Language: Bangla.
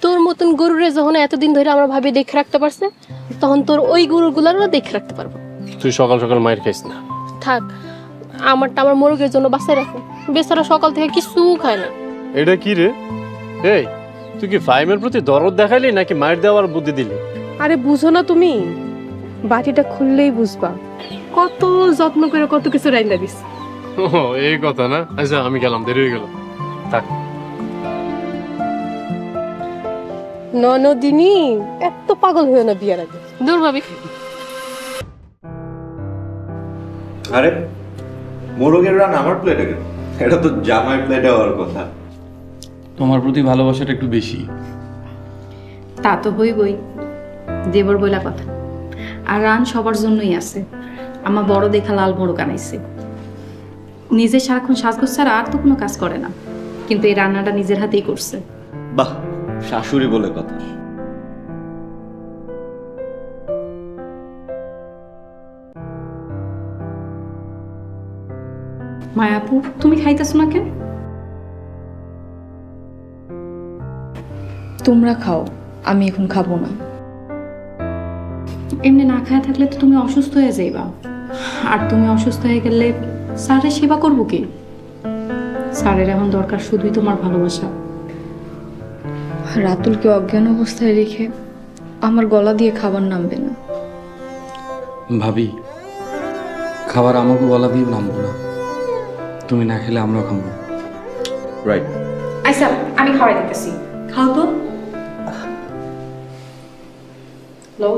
তোর মতন গরুরে যখন এতদিন ধরে আমরা ভাবে দেখে রাখতে পারছে, তখন তোর ওই গরুগুলারও দেখে রাখতে পারবো। তুই সকাল সকাল মায়ের খাইস না। থাক, আমারটা আমার মোরগের জন্য বাঁচায় রাখো। বেচারা সকাল থেকে কিছু খায় না। এটা কি রে? এই তুই কি ফাইমের প্রতি দরদ দেখাইলি নাকি মায়ের দেওয়ার বুদ্ধি দিলি? আরে বুঝো না তুমি, বাটিটা খুললেই বুঝবা কত যত্ন করে কত কিছু রাইন্দা দিস। ও এই কথা না। আচ্ছা আমি গেলাম, দেরি হয়ে গেল। থাক। ননদিনী এত পাগল হয়ে না বিয়ার আগে। দূর ভাবি। আরে মোরগের রান আমার প্লেটে কেন? এটা তো জামাই প্লেটে হওয়ার কথা। তোমার প্রতি ভালোবাসাটা একটু বেশি। তা তো হইবই, দেবর বইলা কথা। আর রান সবার জন্যই আছে। আমার বড় দেখা লাল মোরগ আনাইছে। নিজে সারাক্ষণ সাজগোজ ছাড়া আর তো কোনো কাজ করে না, কিন্তু এই রান্নাটা নিজের হাতেই করছে। বাহ, শাশুড়ি বলে কথা। মায়াপু, তুমি খাইতেছো না কেন? তোমরা খাও, আমি এখন খাবো না। এমনি না খায়া থাকলে তো তুমি অসুস্থ হয়ে যাইবা, আর তুমি অসুস্থ হয়ে গেলে স্যারের সেবা করবো কি? স্যারের এখন দরকার শুধুই তোমার ভালোবাসা। রাতুলকে অজ্ঞান অবস্থায় রেখে আমার গলা দিয়ে খাবার নামবে না। ভাবি, খাবার আমাকে গলা দিয়ে নামবো না। তুমি না খেলে আমরাও খাবো। রাইট। আচ্ছা, আমি খাওয়াই দিতেছি, খাও তো। লো